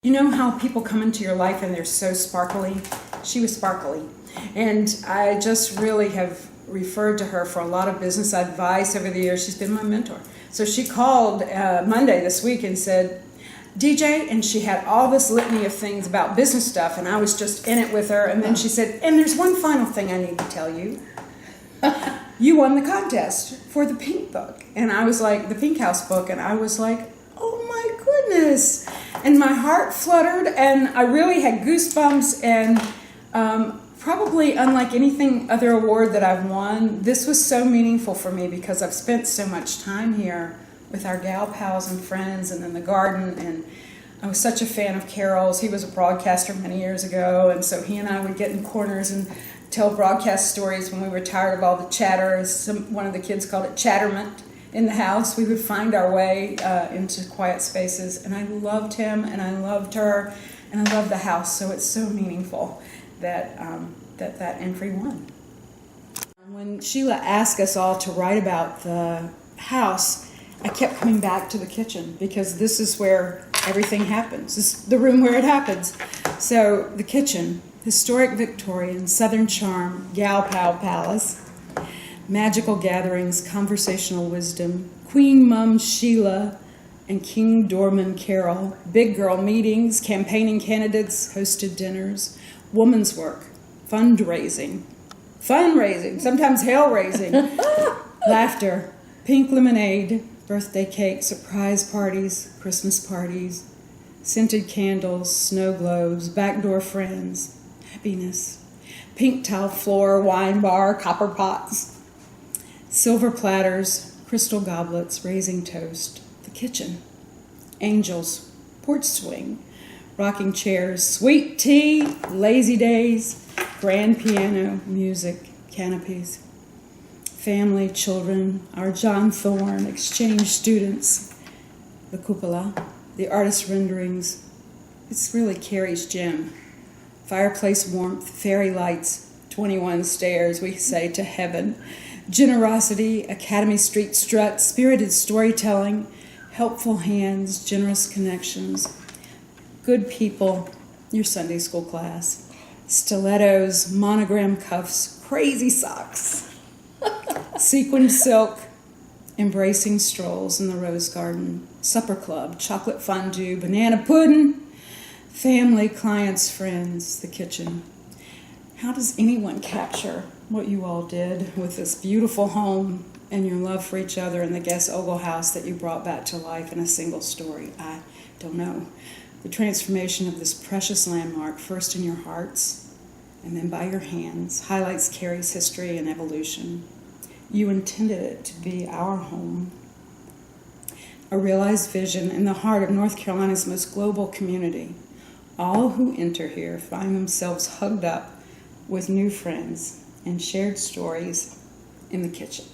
You know how people come into your life and they're so sparkly? She was sparkly. And I just really have referred to her for a lot of business advice over the years. She's been my mentor. So she called Monday this week and said, DJ, and she had all this litany of things about business stuff, and I was just in it with her. And then she said, and there's one final thing I need to tell you. You won the contest for the Pink book. And I was like, the Pink House book, and I was like, oh my goodness. And my heart fluttered, and I really had goosebumps, and probably unlike anything other award that I've won, this was so meaningful for me because I've spent so much time here with our gal pals and friends and in the garden, and I was such a fan of Carol's. He was a broadcaster many years ago, and so he and I would get in corners and tell broadcast stories when we were tired of all the chatter, as one of the kids called it, chatterment. In the house, we would find our way into quiet spaces, and I loved him, and I loved her, and I loved the house, so it's so meaningful that that entry won. When Sheila asked us all to write about the house, I kept coming back to the kitchen, because this is where everything happens. This is the room where it happens. So the kitchen, historic Victorian, Southern charm, gal pal palace, magical gatherings, conversational wisdom, Queen Mum Sheila and King Dorman Carroll, big girl meetings, campaigning candidates, hosted dinners, woman's work, fundraising, sometimes hell-raising, laughter, pink lemonade, birthday cake, surprise parties, Christmas parties, scented candles, snow globes, backdoor friends, happiness, pink tile floor, wine bar, copper pots, silver platters, crystal goblets, raising toast, the kitchen, angels, porch swing, rocking chairs, sweet tea, lazy days, grand piano, music, canopies, family, children, our John Thorne, exchange students, the cupola, the artist renderings. It's really Cary's gem. Fireplace warmth, fairy lights, 21 stairs, we say, to heaven. Generosity, Academy Street strut, spirited storytelling, helpful hands, generous connections, good people, your Sunday school class, stilettos, monogram cuffs, crazy socks, sequined silk, embracing strolls in the rose garden, supper club, chocolate fondue, banana pudding, family, clients, friends, the kitchen. How does anyone capture what you all did with this beautiful home and your love for each other in the Guess-Ogle House that you brought back to life in a single story? I don't know. The transformation of this precious landmark, first in your hearts and then by your hands, highlights Cary's history and evolution. You intended it to be our home. A realized vision in the heart of North Carolina's most global community. All who enter here find themselves hugged up with new friends and shared stories in the kitchen.